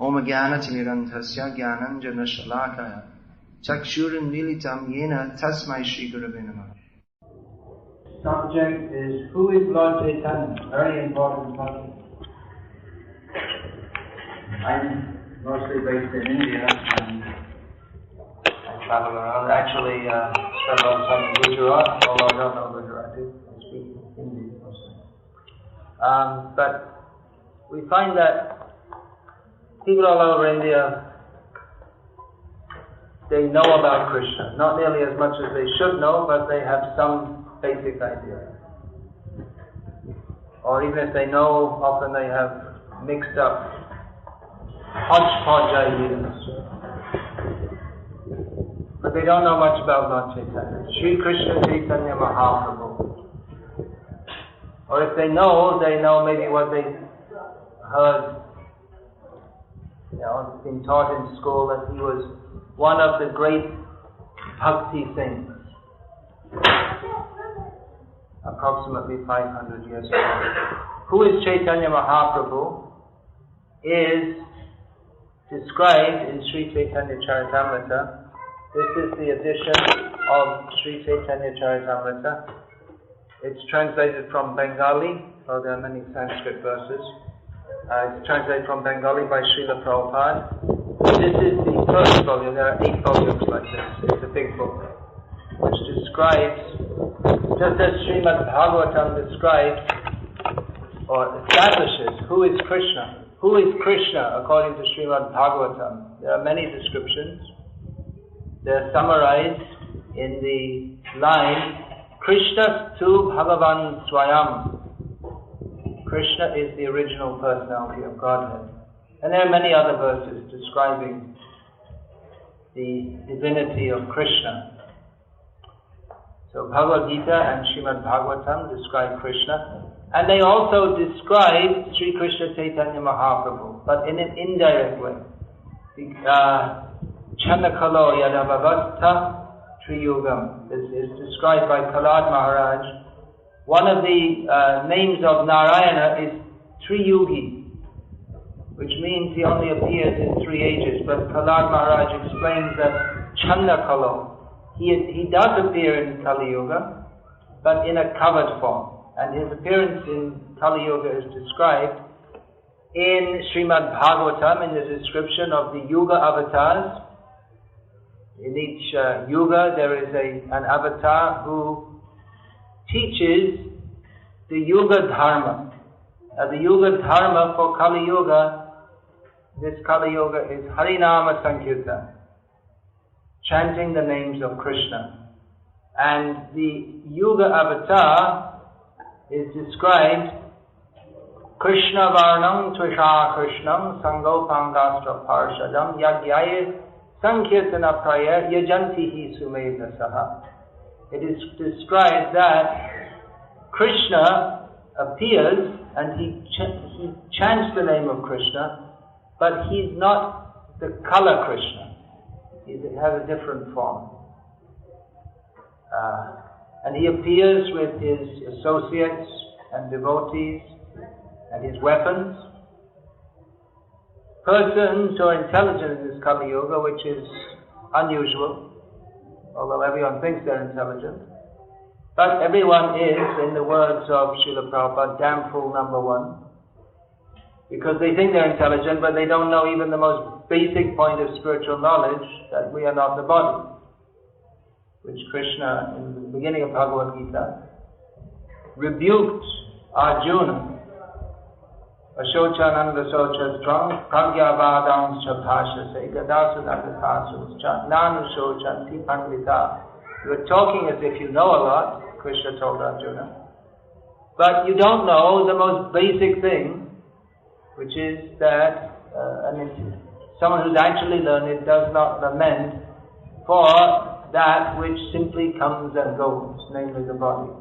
Om Jnana-timirantasya Jnananjana Shalakaya Chakshurunmilitam Yena Tasmai Shri Gurave Namaha. Subject is, who is Lord Caitanya? Very important subject. I'm mostly based in India and I travel around. Actually, spend a lot of time in Gujarat, although I don't know Gujarati. I speak Hindi mostly. But we find that people all over India, they know about Krishna. Not nearly as much as they should know, but they have some basic idea. Or even if they know, often they have mixed up hodgepodge ideas. But they don't know much about Lord Chaitanya. Sri Krishna Caitanya Mahaprabhu. Or if they know maybe what they heard, been taught in school, that he was one of the great Bhakti saints. Approximately 500 years ago. Who is Caitanya Mahaprabhu is described in Sri Chaitanya Charitamrita. This is the edition of Sri Chaitanya Charitamrita. It's translated from Bengali, so there are many Sanskrit verses. It's translated from Bengali by Srila Prabhupada. This is the first volume. There are 8 volumes like this. It's a big book, which describes, just as Srimad Bhagavatam describes or establishes who is Krishna. Who is Krishna according to Srimad Bhagavatam? There are many descriptions. They are summarized in the line, Krishna tu Bhagavan Swayam. Krishna is the original personality of Godhead. And there are many other verses describing the divinity of Krishna. So Bhagavad Gita and Srimad Bhagavatam describe Krishna, and they also describe Sri Krishna Chaitanya Mahaprabhu, but in an indirect way. Chandakalo Yadavavastha Triyugam. This is described by Kalad Maharaj. One of the names of Narayana is Triyugi, which means he only appears in 3 ages, but Kalad Maharaj explains that Chandakalo, he does appear in Kali Yuga, but in a covered form. And his appearance in Kali Yuga is described in Srimad Bhagavatam in the description of the Yuga avatars. In each Yuga there is an avatar who teaches the Yuga Dharma. The Yuga Dharma for Kali Yuga, this Kali Yuga is Harinama Sankirtan, chanting the names of Krishna. And the Yuga avatar is described Krishna Varnam Tvisha Krishnam Sangopangastra Parshadam Yagyaye Sankirtana Praya Yajantihi Sumedha Saha. It is described that Krishna appears and he chants the name of Krishna, but he's not the color Krishna. He has a different form. And he appears with his associates and devotees and his weapons. Persons who are intelligent in this Kali Yuga, which is unusual, although everyone thinks they're intelligent. But everyone is, in the words of Srila Prabhupada, damn fool number 1. Because they think they're intelligent, but they don't know even the most basic point of spiritual knowledge, that we are not the body. Which Krishna, in the beginning of Bhagavad Gita, rebuked Arjuna. Ashochananda socha strong, pragyavadam chabhashase, gadasudagasasus cha, nanu shochanti pandita. You are talking as if you know a lot, Krishna told Arjuna. But you don't know the most basic thing, which is that someone who's actually learned does not lament for that which simply comes and goes, namely the body.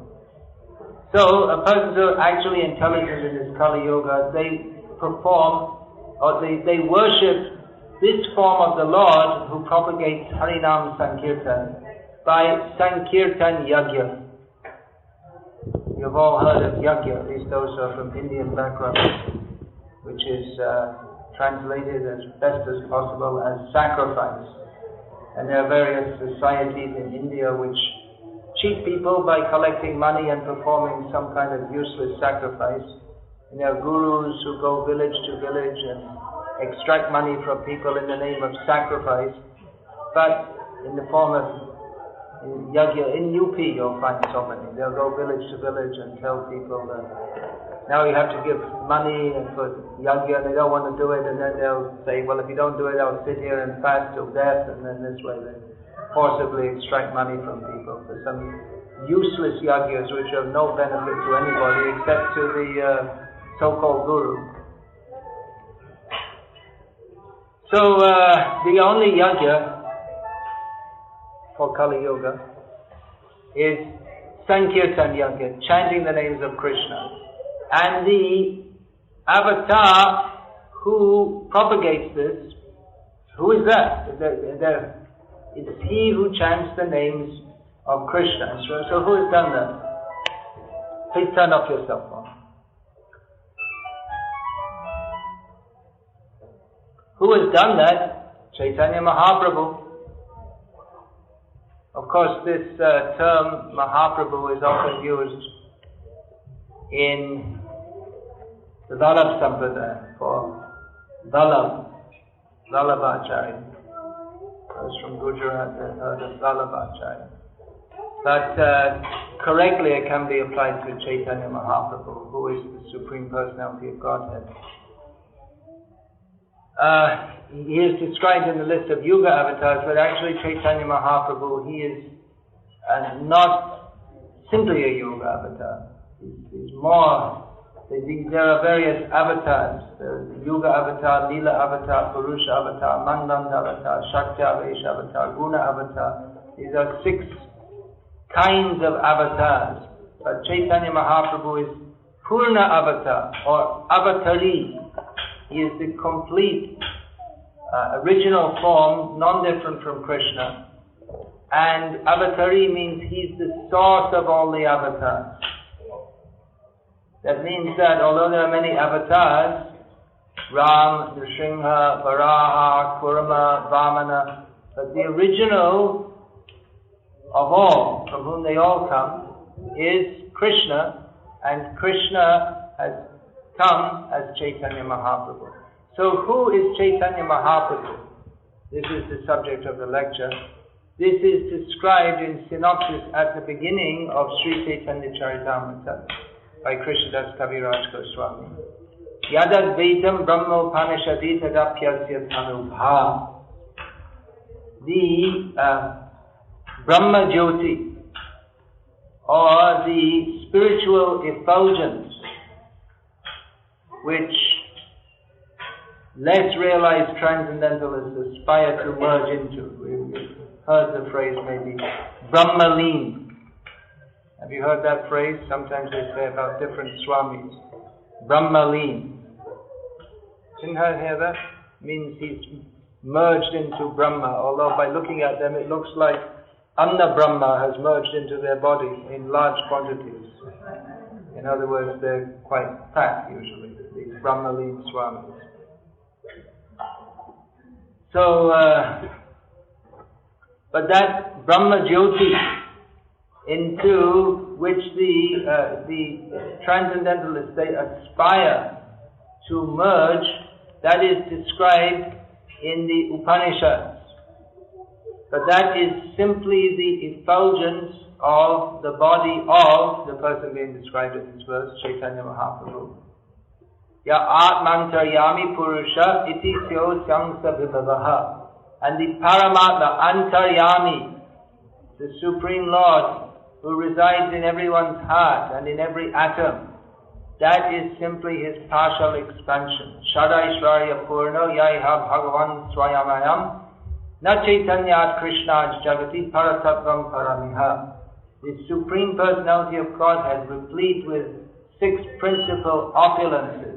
So, a person who is actually intelligent in this Kali Yuga, they perform, or they worship this form of the Lord who propagates Harinam Sankirtan by Sankirtan Yagya. You've all heard of Yagya, at least those who are from Indian background, which is translated as best as possible as sacrifice. And there are various societies in India which cheat people by collecting money and performing some kind of useless sacrifice. And there are gurus who go village to village and extract money from people in the name of sacrifice, but in the form of yajna. In UP you'll find so many. They'll go village to village and tell people that now you have to give money for yajna, and they don't want to do it, and then they'll say, well, if you don't do it, I'll sit here and fast till death, and then this way they forcibly extract money from people for some useless yajnas which have no benefit to anybody except to the so-called guru. So the only yajna for Kali Yuga is Sankirtan Yajna, chanting the names of Krishna. And the avatar who propagates this, who is that? It's he who chants the names of Krishna. So who has done that? Please turn off your cell phone. Who has done that? Caitanya Mahaprabhu. Of course, this term Mahaprabhu is often used in the Vallabh Sampradaya for Vallabhacharya. Those from Gujarat have heard of Vallabhacharya. But correctly it can be applied to Caitanya Mahaprabhu, who is the Supreme Personality of Godhead. He is described in the list of Yuga avatars, but actually Caitanya Mahaprabhu, he is not simply a Yuga avatar. He's more. There are various avatars. There's Yuga avatar, Lila avatar, Purusha avatar, Mandanda avatar, Shakti avatar, Guna avatar. These are 6 kinds of avatars. But Caitanya Mahaprabhu is Purna avatar, or avatari. He is the complete original form, non-different from Krishna. And avatari means he's the source of all the avatars. That means that although there are many avatars, Ram, Nrsimha, Varaha, Kurma, Vamana, but the original of all, from whom they all come, is Krishna, and Krishna has come as Caitanya Mahaprabhu. So who is Caitanya Mahaprabhu? This is the subject of the lecture. This is described in synopsis at the beginning of Sri Chaitanya Charitamrita by Krishnadas Kaviraj Goswami. Yadadvaitam Brahmopanishadi tadapyasya tanubha. The Brahma Jyoti, or the spiritual effulgence, which less realized transcendentalists aspire to merge into. We've heard the phrase maybe, Brahmaleen. Have you heard that phrase? Sometimes they say about different Swamis. Brahmaleen. Didn't you hear that? It means he's merged into Brahma, although by looking at them it looks like Anna Brahma has merged into their body in large quantities. In other words, they're quite fat usually, these Brahmaleen Swamis. So, but that Brahma Jyoti into which the transcendentalists, they aspire to merge, that is described in the Upanishads. But that is simply the effulgence of the body of the person being described in this verse, Caitanya Mahaprabhu. Ya Atmantaryami Purusha iti syo syangsa vibhavaha. And the Paramatma, Antaryami, the Supreme Lord, who resides in everyone's heart and in every atom, that is simply his partial expansion. Shadaishvarya Purno Yaiha Bhagavan Swayamayam Na Chaitanyat Krishnaj Jagati Paratattvam Paramiha. The Supreme Personality of Godhead, replete with 6 principal opulences.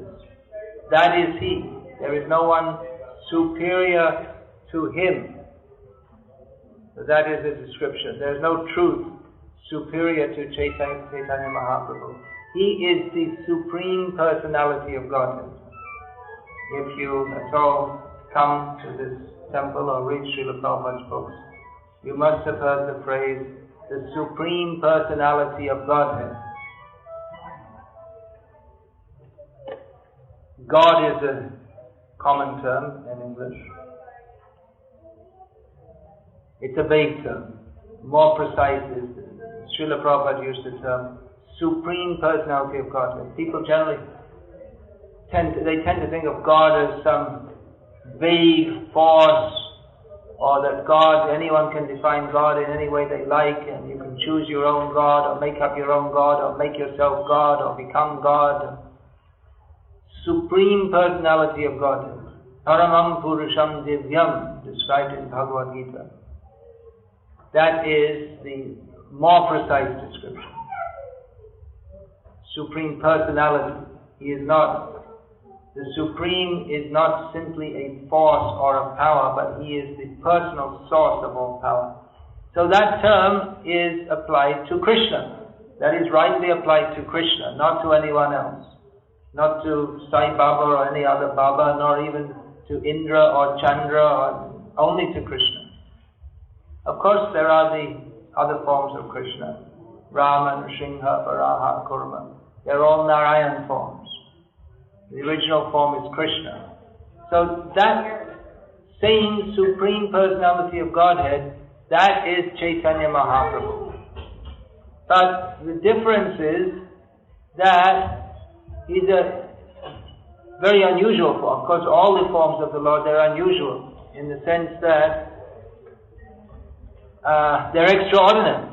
That is He. There is no one superior to Him. So that is the description. There is no truth superior to Caitanya Mahaprabhu. He is the Supreme Personality of Godhead. if you at all come to this temple or read Srila Prabhupada's books, you must have heard the phrase, the Supreme Personality of Godhead. God is a common term in English. It's a vague term. More precise is, Srila Prabhupada used the term Supreme Personality of Godhead. People generally tend to think of God as some vague force, or that God, anyone can define God in any way they like, and you can choose your own God, or make up your own God, or make yourself God, or become God. Supreme Personality of Godhead. Paramam Purusham Divyam, described in Bhagavad Gita. That is the more precise description. Supreme Personality. The Supreme is not simply a force or a power, but He is the personal source of all power. So that term is applied to Krishna. That is rightly applied to Krishna, not to anyone else. Not to Sai Baba or any other Baba, nor even to Indra or Chandra, or only to Krishna. Of course, there are the other forms of Krishna. Rama, Nrsimha, Varaha, Kurma. They're all Narayan forms. The original form is Krishna. So that saying Supreme Personality of Godhead, that is Caitanya Mahaprabhu. But the difference is that He's a very unusual form. Of course, all the forms of the Lord, they're unusual in the sense that they're extraordinary.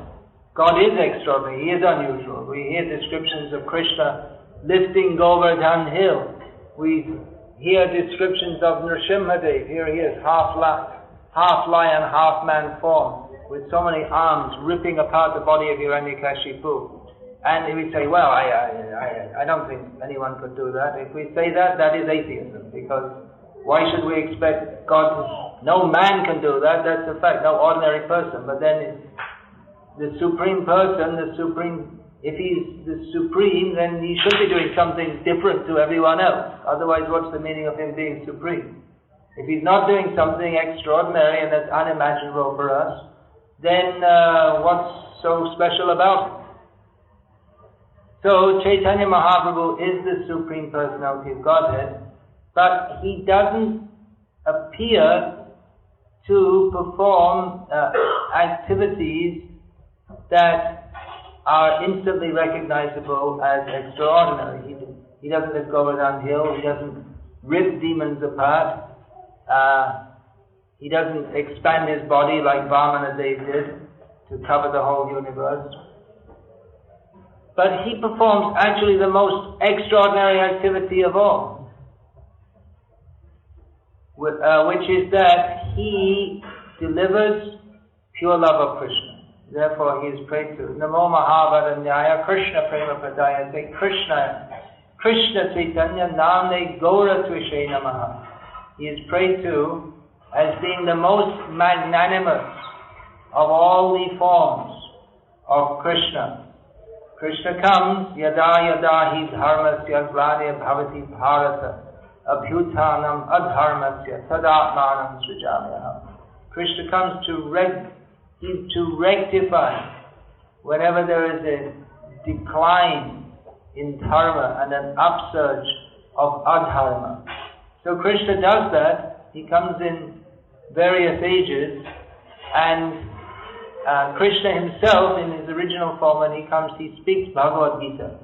God is extraordinary. He is unusual. We hear descriptions of Krishna lifting Govardhan hill. We hear descriptions of Nrsimhadev. Here he is, half lion, half man form, with so many arms ripping apart the body of Hiranyakashipu. And we say, well, I don't think anyone could do that. If we say that, that is atheism, because why should we expect God to... No man can do that, that's a fact, no ordinary person. But then the Supreme Person, if He's the Supreme, then He should be doing something different to everyone else. Otherwise, what's the meaning of Him being Supreme? If He's not doing something extraordinary and that's unimaginable for us, then what's so special about it? So, Caitanya Mahaprabhu is the Supreme Personality of Godhead, but He doesn't appear to perform activities that are instantly recognizable as extraordinary. He doesn't lift Govardhan hill, He doesn't rip demons apart, He doesn't expand His body like Vamana Dev did to cover the whole universe. But He performs actually the most extraordinary activity of all, which is that He delivers pure love of Krishna. Therefore He is prayed to. Namo Mahavadanyaya Krishna Prema Pradaya. Say Krishna Caitanya Namne Gaura Tvishe Namaha. He is prayed to as being the most magnanimous of all the forms of Krishna. Krishna comes, yada yada hi dharmasya glanir bhavati bharata abhyutanam adharmasya sadatmanam srijamyaham. Krishna comes to rectify whenever there is a decline in dharma and an upsurge of adharma. So Krishna does that. He comes in various ages, and Krishna himself, in his original form, when he comes, he speaks Bhagavad Gita.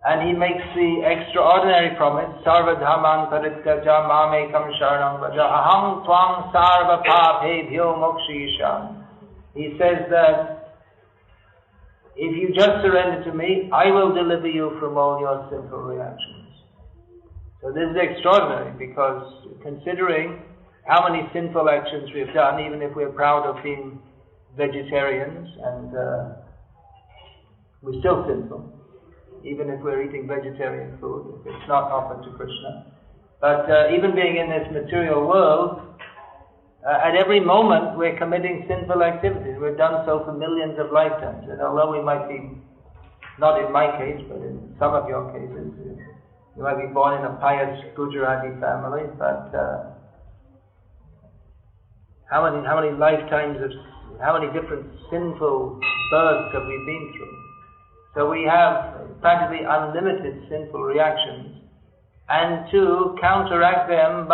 And he makes the extraordinary promise, Sarva Dhamman Parityaja Mamekam Sharanam Vaja Aham Twam Sarva Papebhyo Mokshisham. He says that if you just surrender to me, I will deliver you from all your sinful reactions. So this is extraordinary, because considering how many sinful actions we have done, even if we're proud of being vegetarians, and we're still sinful, even if we're eating vegetarian food, if it's not offered to Krishna. But even being in this material world, at every moment we're committing sinful activities. We've done so for millions of lifetimes. And although we might be, not in my case, but in some of your cases, You might be born in a pious Gujarati family, but how many lifetimes of, how many different sinful births have we been through? So we have practically unlimited sinful reactions, and to counteract them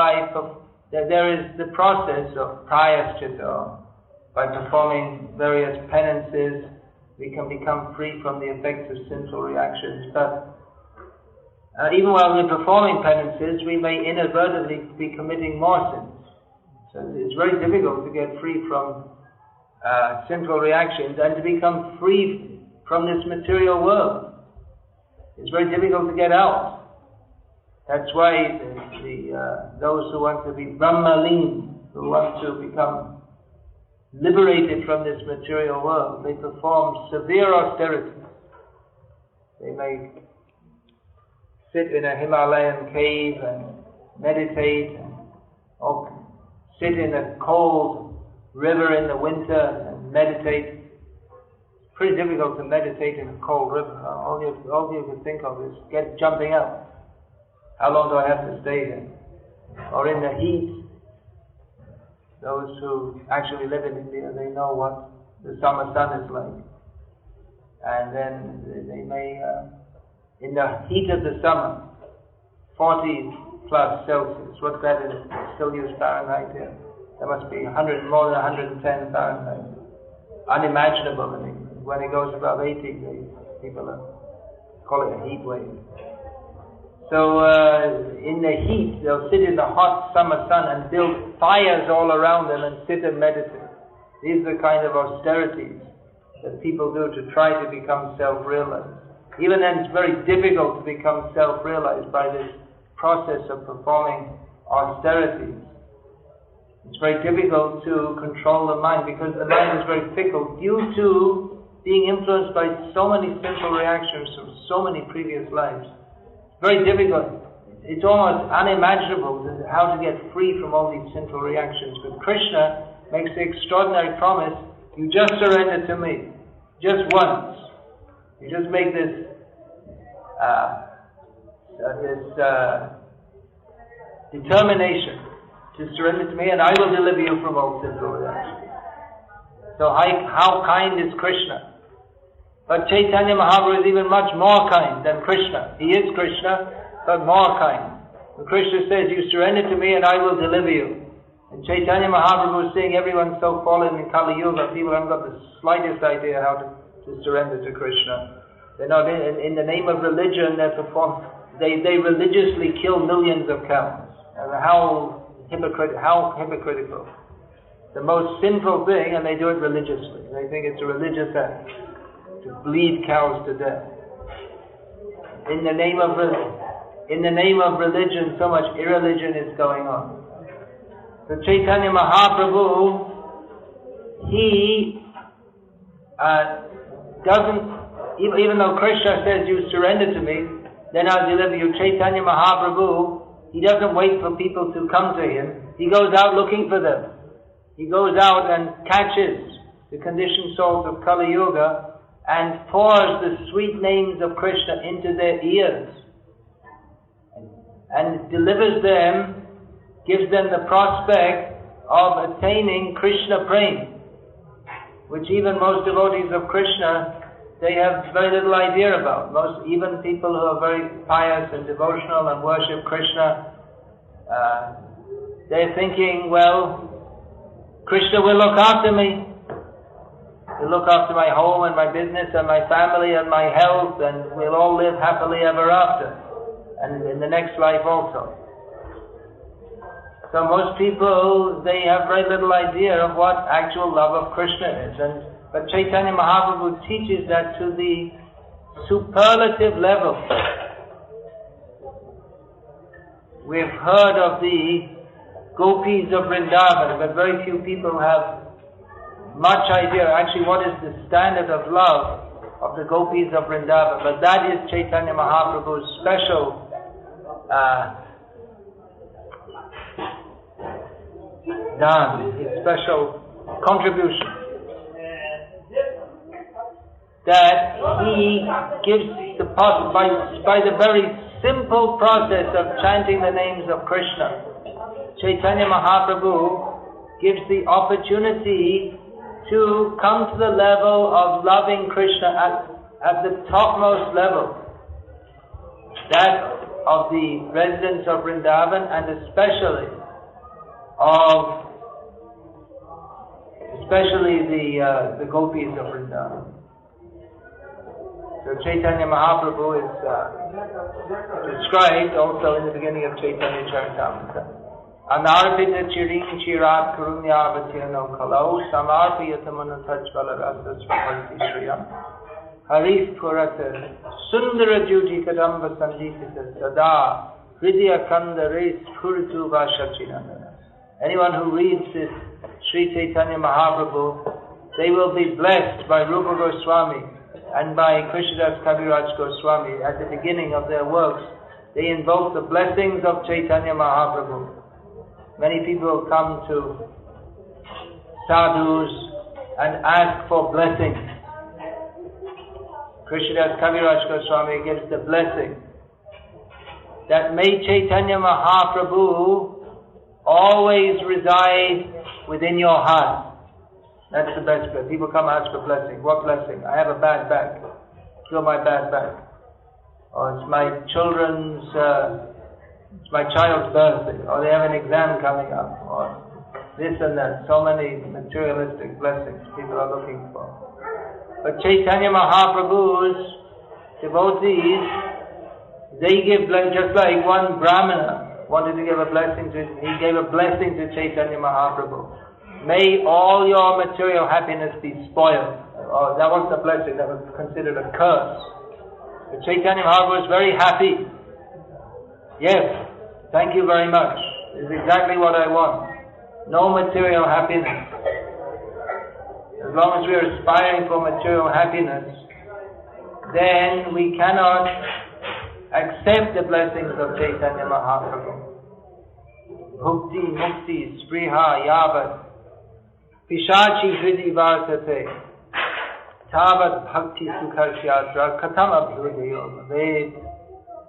there is the process of prayaschita. By performing various penances, we can become free from the effects of sinful reactions. But even while we're performing penances, we may inadvertently be committing more sins. So it's very difficult to get free from sinful reactions and to become free from this material world. It's very difficult to get out. That's why those who want to be Brahmalin, who want to become liberated from this material world, they perform severe austerities. They may sit in a Himalayan cave and meditate, or sit in a cold river in the winter and meditate. It's pretty difficult to meditate in a cold river. All you can think of is jumping out. How long do I have to stay there? Or in the heat. Those who actually live in India, they know what the summer sun is like. And then they may, in the heat of the summer, 40 plus Celsius, what's that in still use Fahrenheit here? There must be more than 110 Fahrenheit. Unimaginable in England. When it goes above 80, people call it a heat wave. So in the heat, they'll sit in the hot summer sun and build fires all around them and sit and meditate. These are the kind of austerities that people do to try to become self-realized. Even then, it's very difficult to become self-realized by this process of performing austerities. It's very difficult to control the mind because the mind is very fickle due to being influenced by so many sinful reactions from so many previous lives. Very difficult. It's almost unimaginable how to get free from all these sinful reactions. But Krishna makes the extraordinary promise, you just surrender to me. Just once. You just make this determination to surrender to me and I will deliver you from all sinful reactions. So how kind is Krishna? But Caitanya Mahaprabhu is even much more kind than Krishna. He is Krishna, but more kind. And Krishna says, you surrender to me and I will deliver you. And Caitanya Mahaprabhu is saying everyone's so fallen in Kali Yuga, people haven't got the slightest idea how to surrender to Krishna. They're not in the name of religion, they religiously kill millions of cows. How hypocritical. The most sinful thing, and they do it religiously. They think it's a religious act to bleed cows to death. In the name of religion, so much irreligion is going on. So Caitanya Mahaprabhu, he doesn't, even though Krishna says, you surrender to me, then I'll deliver you. Caitanya Mahaprabhu, he doesn't wait for people to come to him. He goes out looking for them. He goes out and catches the conditioned souls of Kali Yuga and pours the sweet names of Krishna into their ears and delivers them, gives them the prospect of attaining Krishna Prem, which even most devotees of Krishna, they have very little idea about. Even people who are very pious and devotional and worship Krishna, they're thinking, well, Krishna will look after me. He'll look after my home and my business and my family and my health, and we'll all live happily ever after, and in the next life also. So most people, they have very little idea of what actual love of Krishna is. But Caitanya Mahaprabhu teaches that to the superlative level. We've heard of the gopis of Vrindavan, but very few people have much idea actually what is the standard of love of the gopis of Vrindavan. But that is Caitanya Mahaprabhu's special dhan, his special contribution. That he gives the by the very simple process of chanting the names of Krishna, Caitanya Mahaprabhu gives the opportunity to come to the level of loving Krishna at the topmost level, that of the residents of Vrindavan, and especially the gopis of Vrindavan. So Caitanya Mahaprabhu is described also in the beginning of Chaitanya Charitamrita. Anarpita chiring chirat karunyavatirno kalau samarpiyatamana tajvala rasa svabhakti shriyam Haris Purata Sundara Juti Kadamba Sandhikita Sada Hridya Kanda Res Puritu Vashachinandana. Anyone who reads this Sri Chaitanya Mahaprabhu, they will be blessed by Rupa Goswami and by Krishnadas Kaviraj Goswami. At the beginning of their works, they invoke the blessings of Chaitanya Mahaprabhu. Many people come to sadhus and ask for blessings. Krishnadas Kaviraj Goswami gives the blessing that may Chaitanya Mahaprabhu always reside within your heart. That's the best blessing. People come ask for blessing. What blessing? I have a bad back. Cure my bad back. Or it's my child's birthday. Or they have an exam coming up. Or this and that. So many materialistic blessings people are looking for. But Chaitanya Mahaprabhu's devotees, they give blessing, just like one Brahmana wanted to give a blessing to, he gave a blessing to Chaitanya Mahaprabhu. May all your material happiness be spoiled. Oh, that wasn't a blessing, that was considered a curse. But Chaitanya Mahaprabhu was very happy. Yes, thank you very much. This is exactly what I want. No material happiness. As long as we are aspiring for material happiness, then we cannot accept the blessings of Chaitanya Mahaprabhu. Bhukti, mukti, spriha, yavat, pishachi hridi vartate, tavat bhakti sukhasyatra, katam abhudayo. They,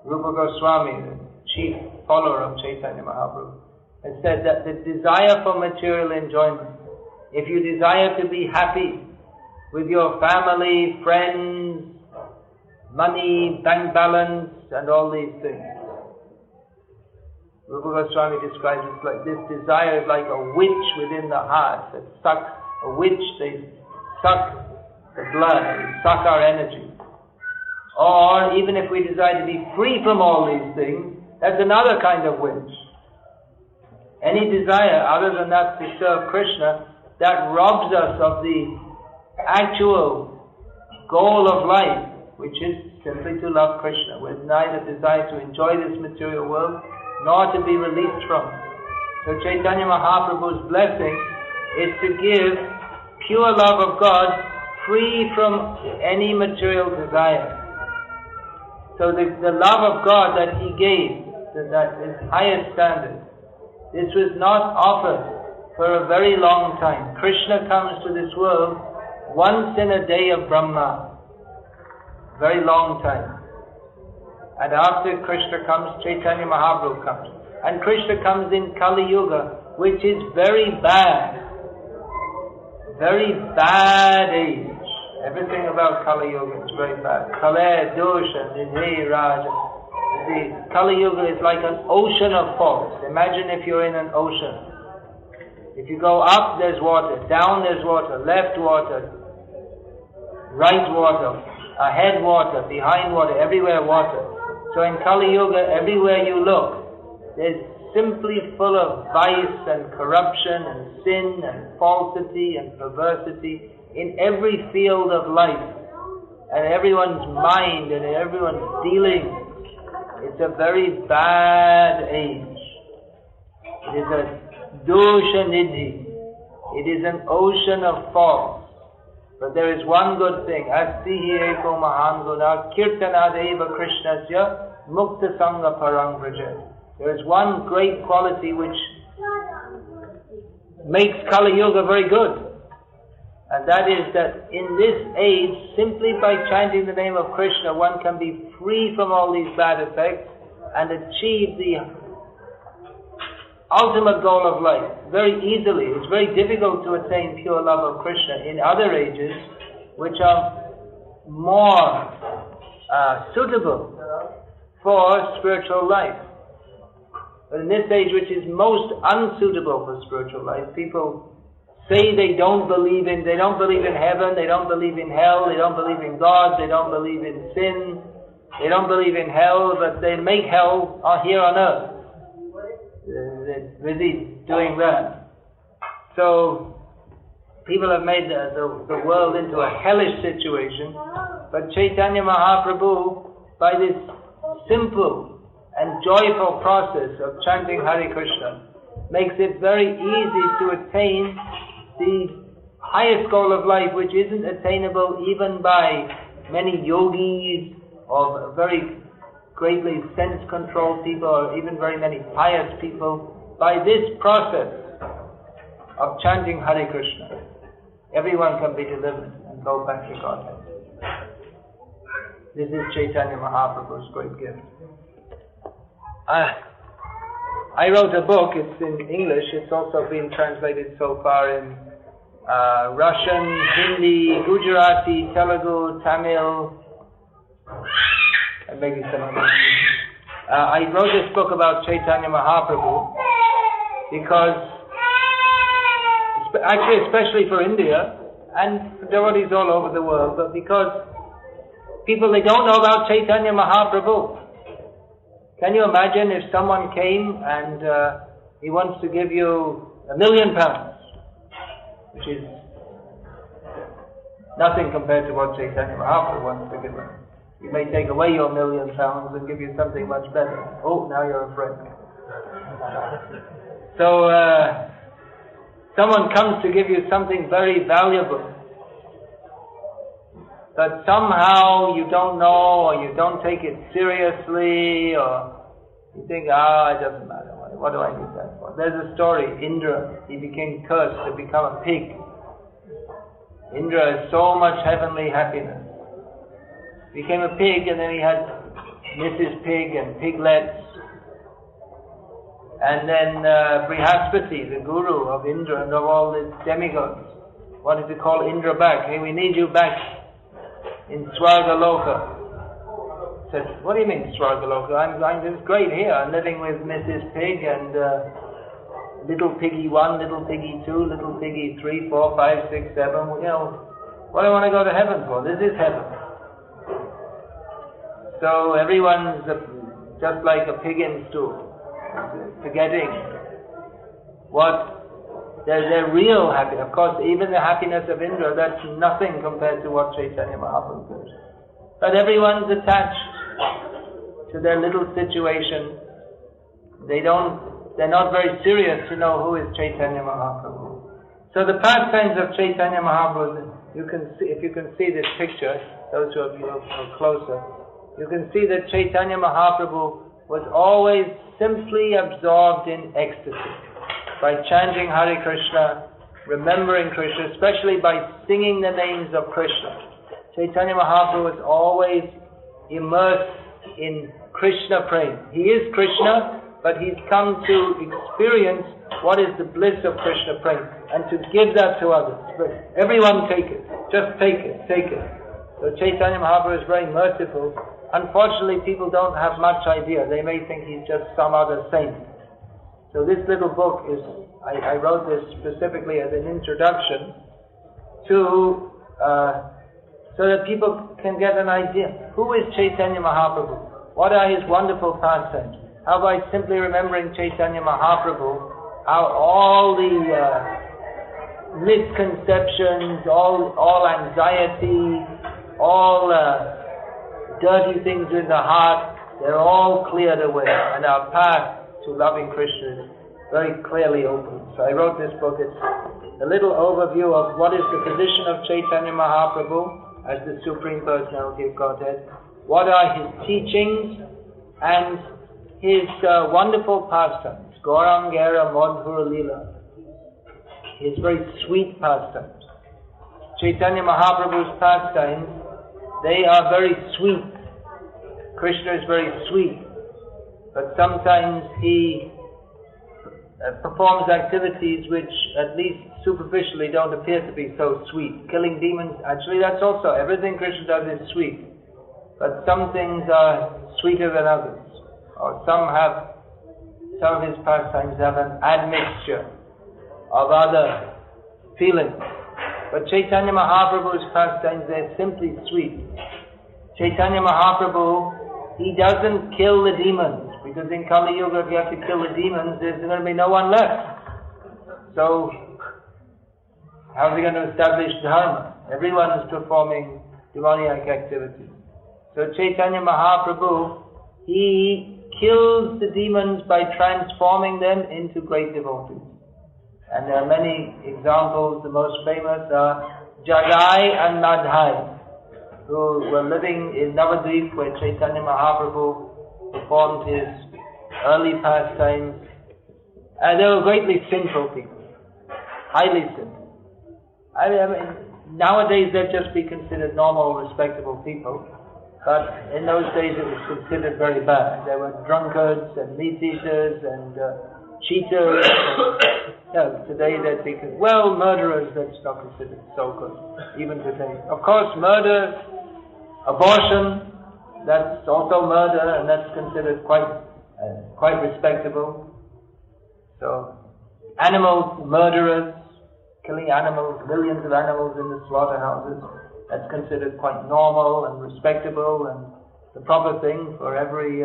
Rupa Goswami, the chief follower of Chaitanya Mahaprabhu, has said that the desire for material enjoyment, if you desire to be happy with your family, friends, money, bank balance, and all these things, Rupa Goswami describes it like this: desire is like a witch within the heart that sucks. A witch, they suck the blood, they suck our energy. Or even if we desire to be free from all these things, that's another kind of witch. Any desire other than that to serve Krishna, that robs us of the actual goal of life, which is simply to love Krishna, with neither desire to enjoy this material world nor to be released from it. So Chaitanya Mahaprabhu's blessing is to give pure love of God free from any material desire. So the love of God that he gave, that is highest standard, this was not offered for a very long time. Krishna comes to this world once in a day of Brahma. Very long time. And after Krishna comes, Chaitanya Mahaprabhu comes. And Krishna comes in Kali Yuga, which is very bad. Very bad age. Everything about Kali Yuga is very bad. Kale, Dosha, Nidhi, Raja. The Kali Yuga is like an ocean of faults. Imagine if you're in an ocean. If you go up, there's water. Down, there's water. Left, water. Right, water. Ahead, water. Behind, water. Everywhere, water. So in Kali Yuga, everywhere you look, there's simply full of vice and corruption and sin and falsity and perversity in every field of life. And everyone's mind and everyone's dealing. It's a very bad age. It is a dosha nidhi. It is an ocean of faults. But there is one good thing. Asti hi eko mahan guna kirtanadeva krishnasya mukta sangha parang vraja. There is one great quality which makes Kali Yuga very good. And that is that in this age, simply by chanting the name of Krishna, one can be free from all these bad effects and achieve the ultimate goal of life very easily. It's very difficult to attain pure love of Krishna in other ages, which are more suitable for spiritual life. But in this age, which is most unsuitable for spiritual life, people say they don't believe in heaven, they don't believe in hell, they don't believe in God, they don't believe in sin, they don't believe in hell, but they make hell here on earth. They're busy doing that. So people have made the world into a hellish situation, but Caitanya Mahaprabhu, by this simple and joyful process of chanting Hare Krishna, makes it very easy to attain the highest goal of life, which isn't attainable even by many yogis or very greatly sense-controlled people or even very many pious people. By this process of chanting Hare Krishna, everyone can be delivered and go back to Godhead. This is Caitanya Mahaprabhu's great gift. I wrote a book, it's in English, it's also been translated so far in Russian, Hindi, Gujarati, Telugu, Tamil, and maybe some others. I wrote this book about Caitanya Mahaprabhu because, actually especially for India and for devotees all over the world, but because people, they don't know about Caitanya Mahaprabhu. Can you imagine if someone came and he wants to give you £1 million, which is nothing compared to what Caitanya Mahaprabhu wants to give us. He may take away your £1 million and give you something much better. Oh, now you're afraid. So, someone comes to give you something very valuable, but somehow you don't know, or you don't take it seriously, or you think, it doesn't matter, what do I need that for? There's a story, Indra, he became cursed to become a pig. Indra has so much heavenly happiness. Became a pig, and then he had Mrs. Pig and piglets. And then Brihaspati, the guru of Indra and of all the demigods, wanted to call Indra back. Hey, we need you back in Swargaloka. Says, what do you mean Swargaloka? It's great here. I'm living with Mrs. Pig and little piggy 1, little piggy 2, little piggy 3, 4, 5, 6, 7. You know, what do I want to go to heaven for? This is heaven. So everyone's just like a pig in stool, forgetting what their real happiness. Of course, even the happiness of Indra, that's nothing compared to what Caitanya Mahaprabhu gives. But everyone's attached to their little situation. They're not very serious to know who is Caitanya Mahaprabhu. So the pastimes of Caitanya Mahaprabhu, you can see, if you can see this picture, those who are closer, you can see that Caitanya Mahaprabhu was always simply absorbed in ecstasy by chanting Hare Krishna, remembering Krishna, especially by singing the names of Krishna. Caitanya Mahaprabhu was always immersed in Krishna prema. He is Krishna, but he's come to experience what is the bliss of Krishna prema and to give that to others. But everyone take it. Just take it. Take it. So Caitanya Mahaprabhu is very merciful. Unfortunately, people don't have much idea. They may think he's just some other saint. So this little book is, I wrote this specifically as an introduction to, so that people can get an idea. Who is Caitanya Mahaprabhu? What are his wonderful pastimes? How by simply remembering Caitanya Mahaprabhu, how all the misconceptions, all anxiety, all dirty things in the heart, they're all cleared away, and our path to loving Krishna is very clearly open. So I wrote this book. It's a little overview of what is the position of Caitanya Mahaprabhu as the Supreme Personality of Godhead, what are his teachings, and his wonderful pastimes, Gaurangera Madhura Lila, his very sweet pastimes. Caitanya Mahaprabhu's pastimes, they are very sweet. Krishna is very sweet. but sometimes he performs activities which at least superficially don't appear to be so sweet. Killing demons, actually that's also, everything Krishna does is sweet. But some things are sweeter than others. Or some of his pastimes have an admixture of other feelings. But Chaitanya Mahaprabhu's pastimes, they're simply sweet. Chaitanya Mahaprabhu, he doesn't kill the demons. Because in Kali Yuga, if you have to kill the demons, there's going to be no one left. So, how is he going to establish dharma? Everyone is performing demoniac activities. So Chaitanya Mahaprabhu, he kills the demons by transforming them into great devotees. And there are many examples. The most famous are Jagai and Madhai, who were living in Navadvip, where Chaitanya Mahaprabhu performed his early pastimes, and they were greatly sinful people, highly sinful. I mean, nowadays they'd just be considered normal, respectable people, but in those days it was considered very bad. There were drunkards and meat eaters and cheaters. And, today they'd be murderers. That's not considered so good, even today. Of course, murder, abortion, that's also murder, and that's considered quite respectable. So, animal murderers, killing animals, millions of animals in the slaughterhouses, that's considered quite normal and respectable and the proper thing for every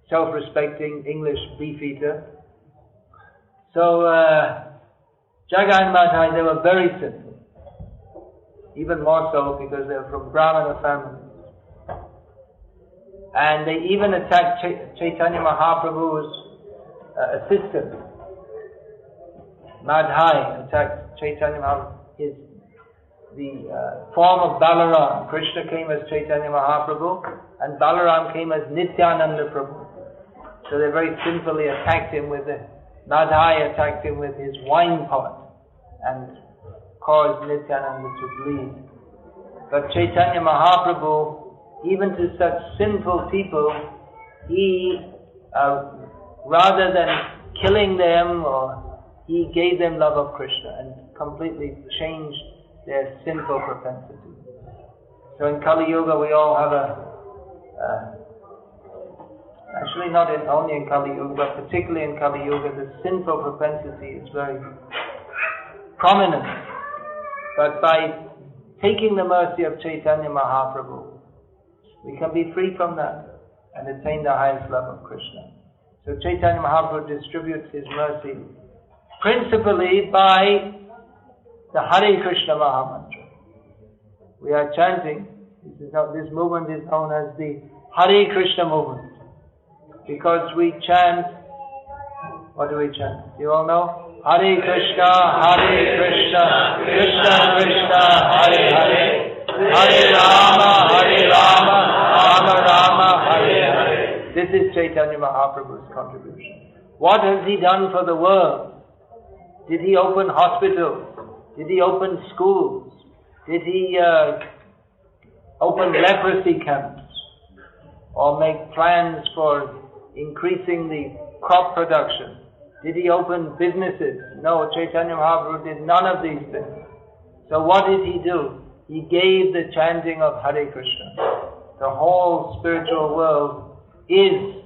self-respecting English beef eater. So, Jagai and Madhai, they were very sinful. Even more so because they were from Brahmana families. And they even attacked Chaitanya Mahaprabhu's assistant. Madhai attacked Chaitanya Mahaprabhu. The form of Balaram. Krishna came as Chaitanya Mahaprabhu, and Balaram came as Nityananda Prabhu. So they very sinfully attacked him Madhai attacked him with his wine pot and caused Nityananda to bleed. But Chaitanya Mahaprabhu, even to such sinful people, he, rather than killing them, he gave them love of Krishna and completely changed their sinful propensity. So in Kali Yuga we all have actually not only in Kali Yuga, but particularly in Kali Yuga, the sinful propensity is very prominent. But by taking the mercy of Chaitanya Mahaprabhu, we can be free from that and attain the highest love of Krishna. So Chaitanya Mahaprabhu distributes his mercy principally by the Hare Krishna Mahamantra. We are chanting, this movement is known as the Hare Krishna movement, because we chant, what do we chant? You all know? Hare Krishna, Krishna Krishna, Hare Hare, Hare Rama, Rama Rama, Hare Hare. This is Chaitanya Mahaprabhu's contribution. What has he done for the world? Did he open hospitals? Did he open schools? Did he open leprosy camps? Or make plans for increasing the crop production? Did he open businesses? No, Chaitanya Mahaprabhu did none of these things. So what did he do? He gave the chanting of Hare Krishna. The whole spiritual world is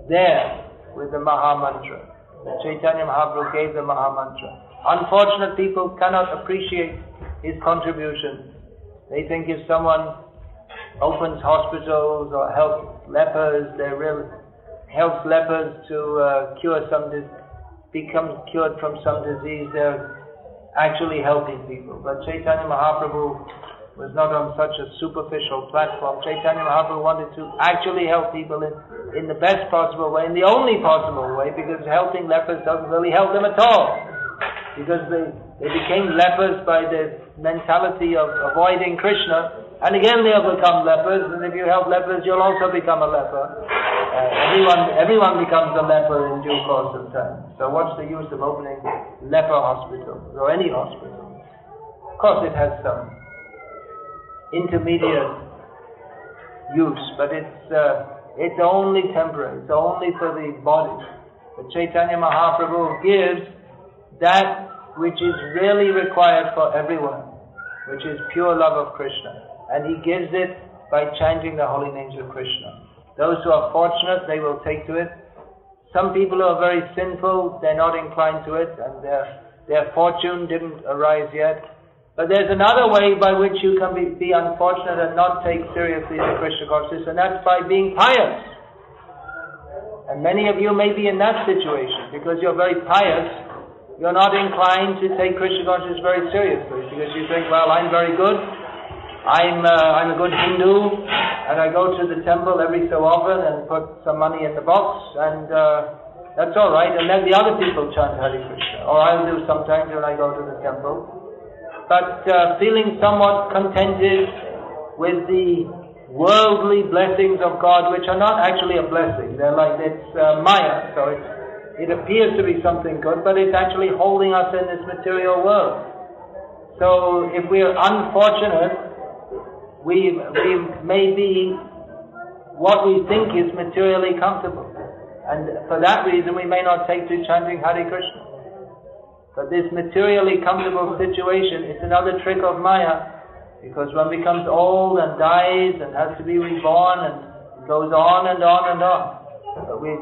there with the Maha Mantra. Chaitanya Mahaprabhu gave the Maha Mantra. Unfortunate people cannot appreciate his contribution. They think if someone opens hospitals or helps lepers, helps lepers to become cured from some disease, they're actually helping people. But Chaitanya Mahaprabhu was not on such a superficial platform. Chaitanya Mahaprabhu wanted to actually help people in the best possible way, in the only possible way, because helping lepers doesn't really help them at all. Because they became lepers by the mentality of avoiding Krishna, and again they'll become lepers, and if you help lepers, you'll also become a leper. Everyone becomes a leper in due course of time. So what's the use of opening leper hospitals, or any hospital? Of course it has some intermediate use, but it's only temporary. It's only for the body. But Chaitanya Mahaprabhu gives that which is really required for everyone, which is pure love of Krishna. And he gives it by chanting the holy names of Krishna. Those who are fortunate, they will take to it. Some people who are very sinful, they're not inclined to it, and their fortune didn't arise yet. But there's another way by which you can be unfortunate and not take seriously the Krishna consciousness, and that's by being pious. And many of you may be in that situation, because you're very pious, you're not inclined to take Krishna consciousness very seriously, because you think, well, I'm very good, I'm a good Hindu, and I go to the temple every so often and put some money in the box, and that's all right. And then the other people chant Hare Krishna, or I'll do sometimes when I go to the temple. But feeling somewhat contented with the worldly blessings of God, which are not actually a blessing. They're like, it's Maya, so it appears to be something good, but it's actually holding us in this material world. So if we're unfortunate, we may be what we think is materially comfortable. And for that reason we may not take to chanting Hare Krishna. But this materially comfortable situation is another trick of Maya, because one becomes old and dies and has to be reborn, and it goes on and on and on. But we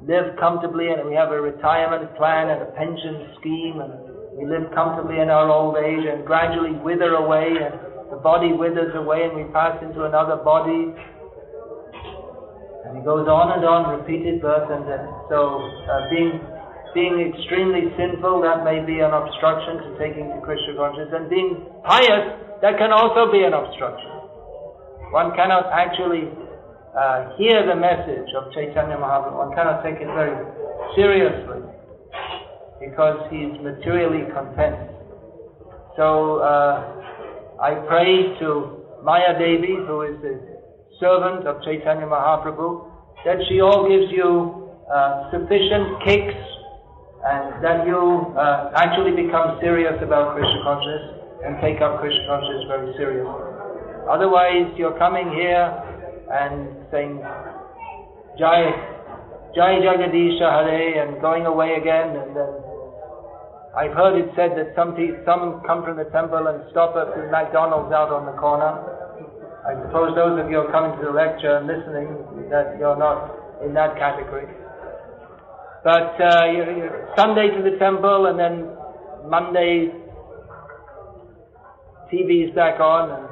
live comfortably, and we have a retirement plan and a pension scheme, and we live comfortably in our old age and gradually wither away, and the body withers away and we pass into another body. And it goes on and on, repeated birth and death. So being extremely sinful, that may be an obstruction to taking to Krishna consciousness. And being pious, that can also be an obstruction. One cannot actually hear the message of Chaitanya Mahaprabhu. One cannot take it very seriously because he's materially content. So I pray to Maya Devi, who is the servant of Chaitanya Mahaprabhu, that she all gives you sufficient kicks, and that you actually become serious about Krishna consciousness and take up Krishna consciousness very seriously. Otherwise, you're coming here and saying Jai Jagadisha Hare and going away again, and then I've heard it said that some come from the temple and stop at the McDonald's out on the corner. I suppose those of you who are coming to the lecture and listening, that you're not in that category. But Sunday to the temple, and then Monday TV's back on and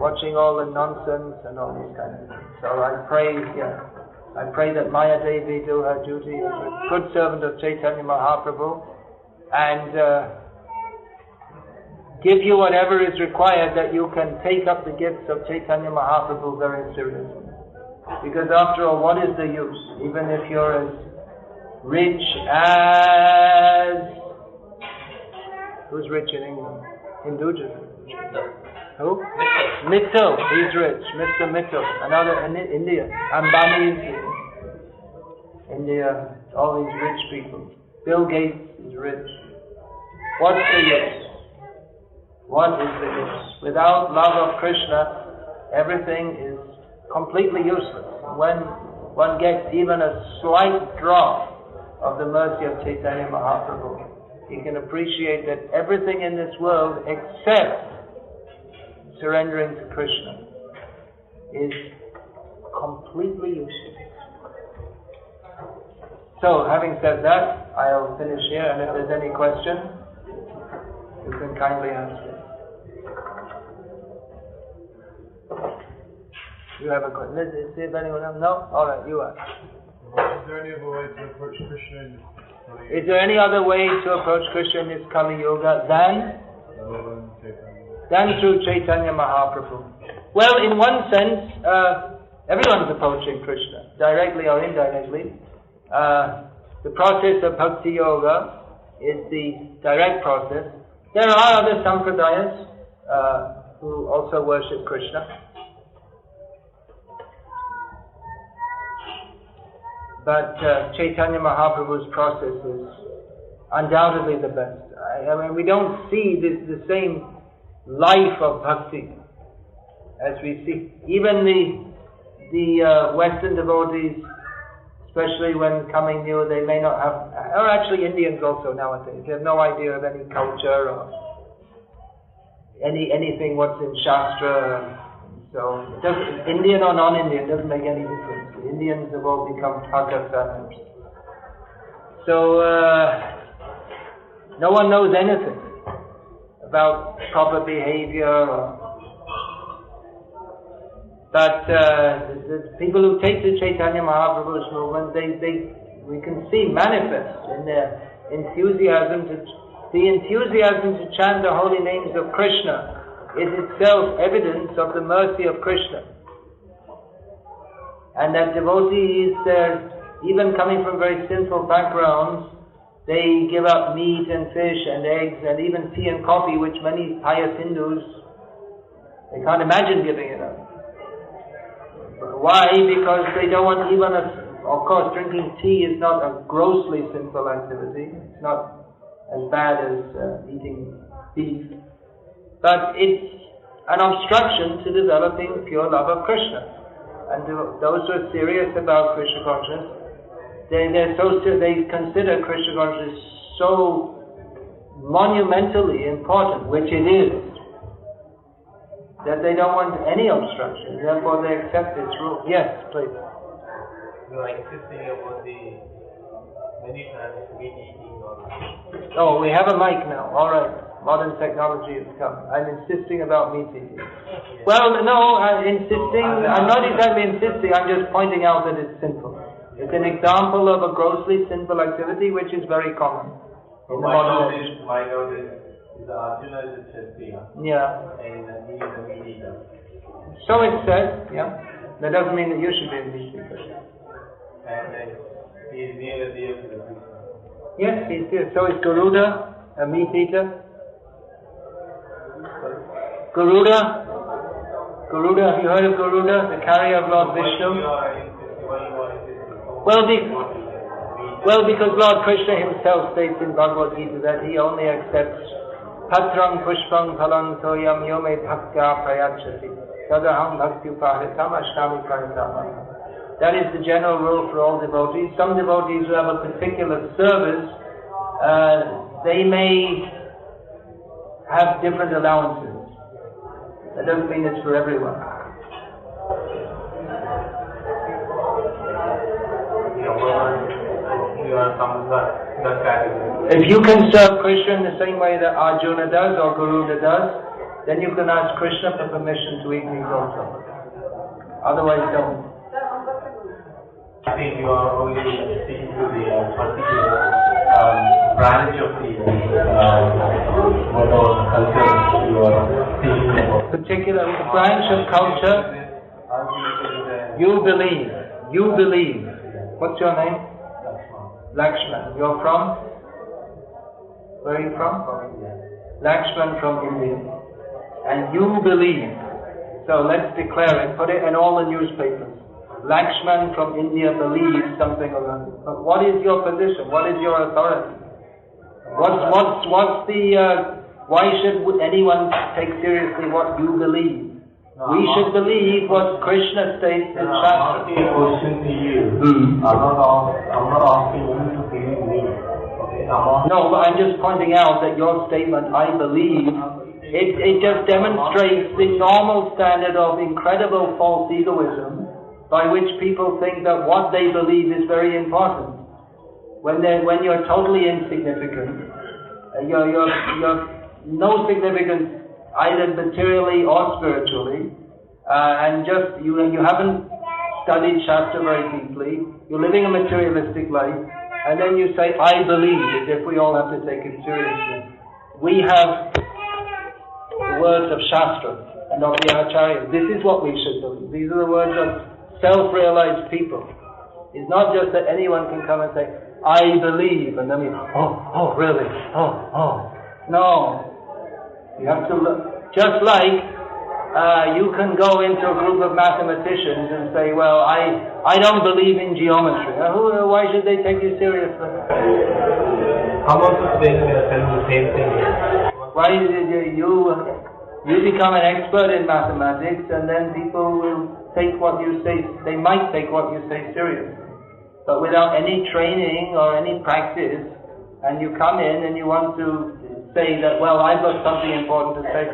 watching all the nonsense and all these kind of things. So I pray that Maya Devi do her duty as a good servant of Chaitanya Mahaprabhu, and give you whatever is required, that you can take up the gifts of Chaitanya Mahaprabhu very seriously. Because after all, what is the use? Even if you're as rich as... Who's rich in England? Hinduja. Who? Mittal. He's rich. Mr. Mittal. Another in India. Ambani is India. All these rich people. Bill Gates is rich. What's the use? What is the use? Without love of Krishna, everything is completely useless. When one gets even a slight drop of the mercy of Chaitanya Mahaprabhu, he can appreciate that everything in this world except surrendering to Krishna is completely useless. So, having said that, I'll finish here, and if there's any question, you can kindly ask it. You have a question? Let's see if anyone else. No? Alright, you ask. Is there any other way to approach Krishna in this Kali Yuga? Is there any other way to approach Krishna in this Kali Yuga than through Chaitanya Mahaprabhu? Well, in one sense, everyone's approaching Krishna, directly or indirectly. The process of Bhakti Yoga is the direct process. There are other sampradayas who also worship Krishna. But Chaitanya Mahaprabhu's process is undoubtedly the best. I mean, we don't see the same life of bhakti as we see. Even the Western devotees, especially when coming new, they may not have, or actually Indians also nowadays, they have no idea of any culture or anything what's in Shastra. So it doesn't, Indian or non-Indian doesn't make any difference. The Indians have all become Pakistanis. So no one knows anything about proper behavior. But the people who take the Caitanya Mahaprabhu's movement, we can see manifest in their enthusiasm to chant the holy names of Krishna is itself evidence of the mercy of Krishna. And that devotees, even coming from very sinful backgrounds, they give up meat and fish and eggs and even tea and coffee, which many pious Hindus, they can't imagine giving it up. Why? Because they don't want even of course drinking tea is not a grossly sinful activity. It's not as bad as eating beef. But it's an obstruction to developing pure love of Krishna. And those who are serious about Krishna consciousness, they consider Krishna consciousness so monumentally important, which it is, that they don't want any obstruction. Therefore they accept this rule. Yes, please. You are insisting about the many times meat eating or... Oh, we have a mic now. All right. Modern technology has come. I'm insisting about meat eating. Well, no, I'm not exactly insisting, I'm just pointing out that it's sinful. It's an example of a grossly sinful activity which is very common in the modern age. My doubt is Arjuna is a Kshatriya. Yeah. And he is a meat eater. So it says, yeah. That doesn't mean that you should be a meat eater. And he is near to the Krishna. Yes, he's there. So is Garuda a meat eater? Garuda, have you heard of Garuda, the carrier of Lord Vishnu? Well, because Lord Krishna himself states in Bhagavad Gita that he only accepts Patram Pushpam Phalam Toyam Yome Bhaktya Prayachati Tadaham Bhakti Upahritam Ashtami Prayatam. That is the general rule for all devotees. Some devotees who have a particular service, they may have different allowances. That doesn't mean it's for everyone. If you can serve Krishna in the same way that Arjuna does or Garuda does, then you can ask Krishna for permission to eat meat also. Otherwise, don't. I think you are only speaking to the particular branch of the whatever culture you are speaking about. Particular branch of culture. You believe. What's your name? Lakshman. You're from? Where are you from? Lakshman from India. And you believe. So let's declare it. Put it in all the newspapers. Lakshman from India believes something or other. But what is your position? What is your authority? What's the? Why should anyone take seriously what you believe? We should believe what Krishna states in Shastra. I'm asking a question to you. I'm not asking you to believe me. Okay? No, but I'm just pointing out that your statement, I believe, it just demonstrates the normal standard of incredible false egoism by which people think that what they believe is very important. When you're totally insignificant, you're no significance either materially or spiritually, and just you haven't studied Shastra very deeply, you're living a materialistic life, and then you say, I believe, as if we all have to take it seriously. We have the words of Shastra and of the Acharya. This is what we should believe. These are the words of self-realized people. It's not just that anyone can come and say, I believe, and then we, really? No. You have to look. Just like you can go into a group of mathematicians and say, well, I don't believe in geometry. Why should they take you seriously? How about they tell the same thing? Why did you You become an expert in mathematics, and then people will take what you say, they might take what you say seriously. But without any training or any practice, and you come in and you want to say that, well, I've got something important to say,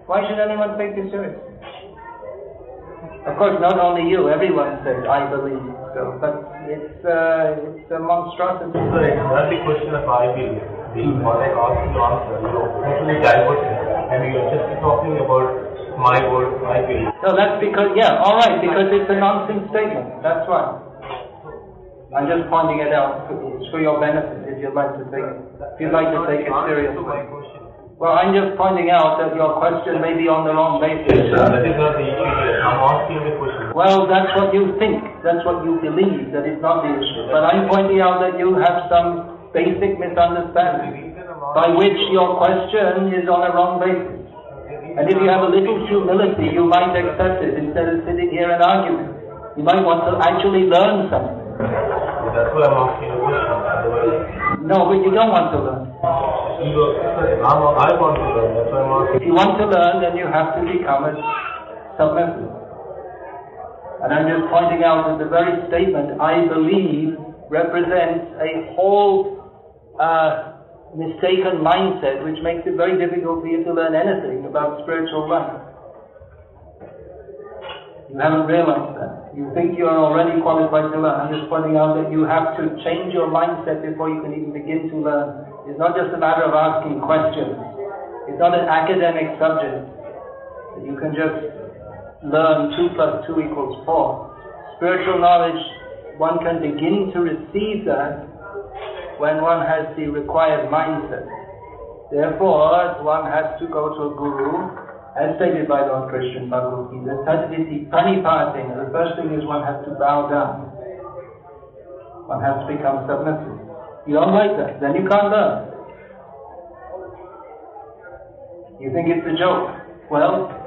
why should anyone take you seriously? Of course, not only you, everyone says, I believe so, but it's a monstrosity. So that's the question of I believe. What I asked you to answer, totally diverted, and you're just talking about my word, I believe. So that's because, alright, because it's a nonsense statement, that's why. I'm just pointing it out, it's for your benefit, if you'd like to take it seriously. Well, I'm just pointing out that your question may be on the wrong basis. Yes, that is not the issue here. I'm asking the question. Well, that's what you think. That's what you believe, that is not the issue. But I'm pointing out that you have some basic misunderstanding by which your question is on a wrong basis. And if you have a little humility, you might accept it instead of sitting here and arguing. You might want to actually learn something. That's why I'm asking the question. No, but you don't want to learn. I want to learn, that's why I'm asking. If you want to learn, then you have to become a submissive. And I'm just pointing out that the very statement, I believe, represents a whole mistaken mindset which makes it very difficult for you to learn anything about spiritual life. You haven't realized that. You think you are already qualified to learn. I'm just pointing out that you have to change your mindset before you can even begin to learn. It's not just a matter of asking questions. It's not an academic subject that you can just learn 2 + 2 = 4. Spiritual knowledge, one can begin to receive that when one has the required mindset. Therefore, one has to go to a guru, as stated by Lord Krishna in Bhagavad Gita, Tadviti Pranipātena. The first thing is one has to bow down. One has to become submissive. You don't like that, then you can't learn. You think it's a joke. Well,